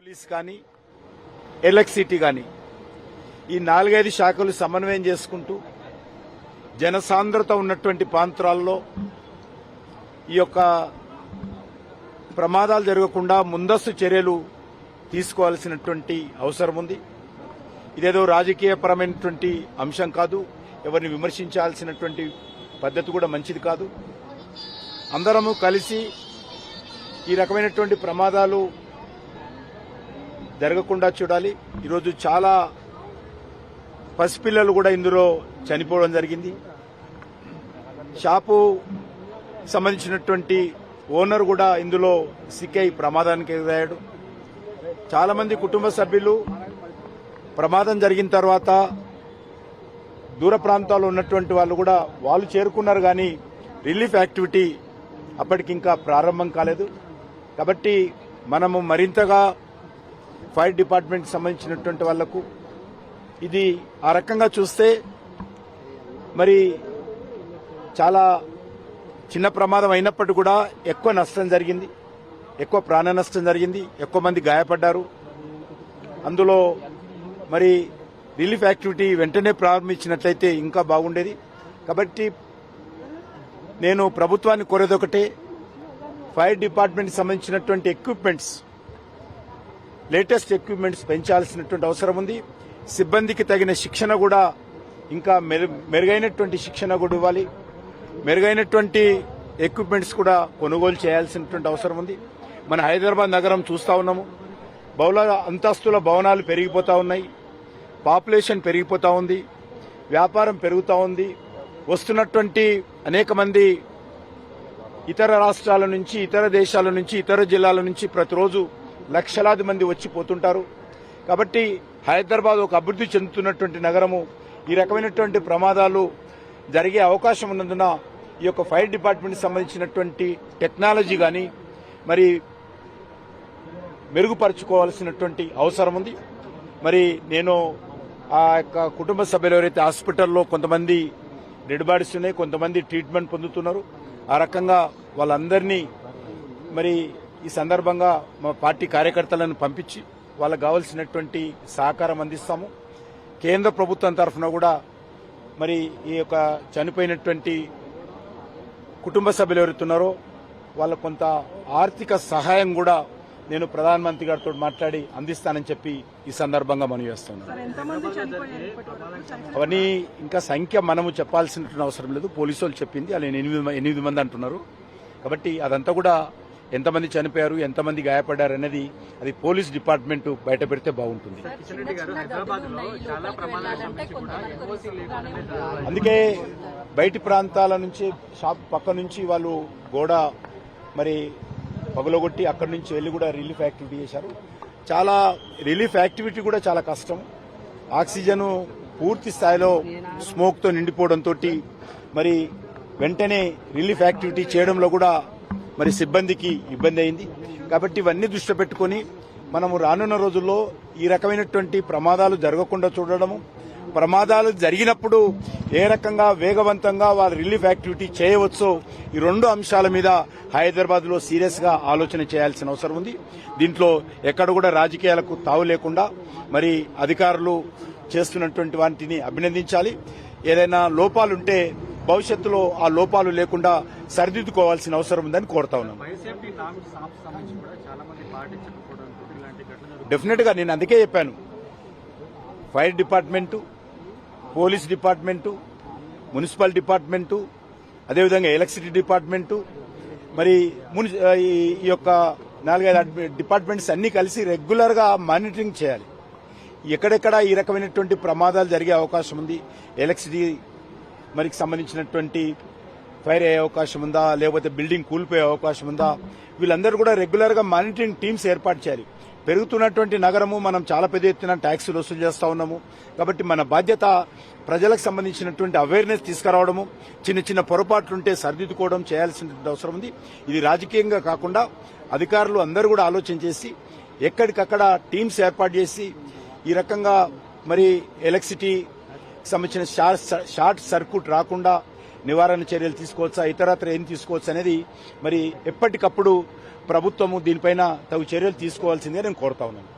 Police కానీ electricity కానీ ఈ 4-5 శాఖలు సమన్వయం చేసుకుంటూ జనసాంద్రత ఉన్నటువంటి ప్రాంతాల్లో ఈ యొక్క ప్రమాదాలు జరగకుండా ముందస్తు చర్యలు తీసుకోవాల్సినటువంటి అవసరం ఉంది. ఇదేదో రాజకీయపరమైనటువంటి అంశం కాదు, ఎవరిని విమర్శించాల్సినటువంటి పద్ధతి కూడా మంచిది కాదు. అందరము కలిసి ఈ రకమైనటువంటి ప్రమాదాలు జరగకుండా చూడాలి. ఈరోజు చాలా పసిపిల్లలు కూడా ఇందులో చనిపోవడం జరిగింది. షాపు సంబంధించినటువంటి ఓనర్ కూడా ఇందులో సిక్కై ప్రమాదానికి ఎదురయ్యాడు. చాలా మంది కుటుంబ సభ్యులు ప్రమాదం జరిగిన తర్వాత దూర ప్రాంతాల్లో ఉన్నటువంటి వాళ్ళు కూడా వాళ్ళు చేరుకున్నారు, కానీ రిలీఫ్ యాక్టివిటీ అప్పటికింకా ప్రారంభం కాలేదు. కాబట్టి మనము మరింతగా ఫైర్ డిపార్ట్మెంట్కి సంబంధించినటువంటి వాళ్లకు ఇది ఆ రకంగా చూస్తే మరి చాలా చిన్న ప్రమాదం అయినప్పటికీ కూడా ఎక్కువ నష్టం జరిగింది, ఎక్కువ ప్రాణ నష్టం జరిగింది, ఎక్కువ మంది గాయపడ్డారు. అందులో మరి రిలీఫ్ యాక్టివిటీ వెంటనే ప్రారంభించినట్లయితే ఇంకా బాగుండేది. కాబట్టి నేను ప్రభుత్వాన్ని కోరేదొకటే, ఫైర్ డిపార్ట్మెంట్కి సంబంధించినటువంటి ఎక్విప్మెంట్స్, లేటెస్ట్ ఎక్విప్మెంట్స్ పెంచాల్సినటువంటి అవసరం ఉంది. సిబ్బందికి తగిన శిక్షణ కూడా ఇంకా మెరుగైనటువంటి శిక్షణ కూడా ఇవ్వాలి. మెరుగైనటువంటి ఎక్విప్మెంట్స్ కూడా కొనుగోలు చేయాల్సినటువంటి అవసరం ఉంది. మన హైదరాబాద్ నగరం చూస్తా ఉన్నాము, బహుళ అంతస్తుల భవనాలు పెరిగిపోతా ఉన్నాయి, పాపులేషన్ పెరిగిపోతా ఉంది, వ్యాపారం పెరుగుతూ ఉంది. వస్తున్నటువంటి అనేక మంది ఇతర రాష్ట్రాల నుంచి, ఇతర దేశాల నుంచి, ఇతర జిల్లాల నుంచి ప్రతిరోజు లక్షలాది మంది వచ్చి పోతుంటారు. కాబట్టి హైదరాబాద్ ఒక అభివృద్ధి చెందుతున్నటువంటి నగరము. ఈ రకమైనటువంటి ప్రమాదాలు జరిగే అవకాశం ఉన్నందున ఈ యొక్క ఫైర్ డిపార్ట్మెంట్కి సంబంధించినటువంటి టెక్నాలజీ కానీ మరి మెరుగుపరుచుకోవాల్సినటువంటి అవసరం ఉంది. మరి నేను ఆ యొక్క కుటుంబ సభ్యులు ఎవరైతే హాస్పిటల్లో కొంతమంది డెడ్ బాడీస్ ఉన్నాయి, కొంతమంది ట్రీట్మెంట్ పొందుతున్నారు, ఆ రకంగా వాళ్ళందరినీ మరి ఈ సందర్భంగా మా పార్టీ కార్యకర్తలను పంపించి వాళ్ళకు కావాల్సినటువంటి సహకారం అందిస్తాము. కేంద్ర ప్రభుత్వం తరఫున కూడా మరి ఈ యొక్క చనిపోయినటువంటి కుటుంబ సభ్యులు ఎవరుతున్నారో వాళ్ళకు కొంత ఆర్థిక సహాయం కూడా నేను ప్రధానమంత్రి గారితో మాట్లాడి అందిస్తానని చెప్పి ఈ సందర్భంగా మనవి చేస్తున్నాను. అవన్నీ ఇంకా సంఖ్య మనము చెప్పాల్సినటువంటి అవసరం లేదు, పోలీసు వాళ్ళు చెప్పింది అలా 8 మంది అంటున్నారు. కాబట్టి అదంతా కూడా ఎంతమంది చనిపోయారు, ఎంతమంది గాయపడ్డారు అనేది అది పోలీస్ డిపార్ట్మెంట్ బయట పెడితే బాగుంటుంది. అందుకే బయటి ప్రాంతాల నుంచి, షాప్ పక్క నుంచి వాళ్ళు గోడ మరి పగులగొట్టి అక్కడి నుంచి వెళ్లి కూడా రిలీఫ్ యాక్టివిటీ చేశారు. చాలా రిలీఫ్ యాక్టివిటీ కూడా చాలా కష్టం. ఆక్సిజన్ పూర్తి స్థాయిలో స్మోక్తో నిండిపోవడంతో మరి వెంటనే రిలీఫ్ యాక్టివిటీ చేయడంలో కూడా మరి సిబ్బందికి ఇబ్బంది అయింది. కాబట్టి ఇవన్నీ దృష్టి పెట్టుకుని మనము రానున్న రోజుల్లో ఈ రకమైనటువంటి ప్రమాదాలు జరగకుండా చూడడము, ప్రమాదాలు జరిగినప్పుడు ఏ రకంగా వేగవంతంగా వాళ్ళు రిలీఫ్ యాక్టివిటీ చేయవచ్చో ఈ 2 అంశాల మీద హైదరాబాద్ లో సీరియస్ గా ఆలోచన చేయాల్సిన అవసరం ఉంది. దీంట్లో ఎక్కడ కూడా రాజకీయాలకు తావు లేకుండా మరి అధికారులు చేస్తున్నటువంటి వాటిని అభినందించాలి. ఏదైనా లోపాలుంటే భవిష్యత్తులో ఆ లోపాలు లేకుండా సరిదిద్దుకోవాల్సిన అవసరం ఉందని కోరుతా ఉన్నాను. డెఫినెట్ గా నేను అందుకే చెప్పాను, fire department, police department, municipal department, అదేవిధంగా ఎలక్ట్రిసిటీ డిపార్ట్మెంటు, మరి ఈ యొక్క 4-5 డిపార్ట్మెంట్స్ అన్ని కలిసి రెగ్యులర్ గా మానిటరింగ్ చేయాలి. ఎక్కడెక్కడ ఈ రకమైనటువంటి ప్రమాదాలు జరిగే అవకాశం ఉంది, ఎలక్ట్రిసిటీ మరికి సంబంధించినటువంటి ఫైర్ అయ్యే అవకాశం ఉందా, లేకపోతే బిల్డింగ్ కూలిపోయే అవకాశం ఉందా, వీళ్ళందరూ కూడా రెగ్యులర్ గా మానిటరింగ్ టీమ్స్ ఏర్పాటు చేయాలి. పెరుగుతున్నటువంటి నగరము, మనం చాలా పెద్ద ఎత్తున ట్యాక్సులు వసూలు చేస్తా ఉన్నాము. కాబట్టి మన బాధ్యత ప్రజలకు సంబంధించినటువంటి అవేర్నెస్ తీసుకురావడము, చిన్న చిన్న పొరపాట్లుంటే సరిదిద్దుకోవడం చేయాల్సిన అవసరం ఉంది. ఇది రాజకీయంగా కాకుండా అధికారులు అందరూ కూడా ఆలోచన చేసి ఎక్కడికక్కడ టీమ్స్ ఏర్పాటు చేసి ఈ రకంగా మరి ఎలక్ట్రిసిటీ సంబంధించిన షార్ట్ సర్క్యూట్ రాకుండా నివారణ చర్యలు తీసుకోవచ్చా, ఇతరత్ర ఏం తీసుకోవచ్చు అనేది మరి ఎప్పటికప్పుడు ప్రభుత్వము దీనిపైన తగు చర్యలు తీసుకోవాల్సిందిగా నేను కోరుతా ఉన్నాను.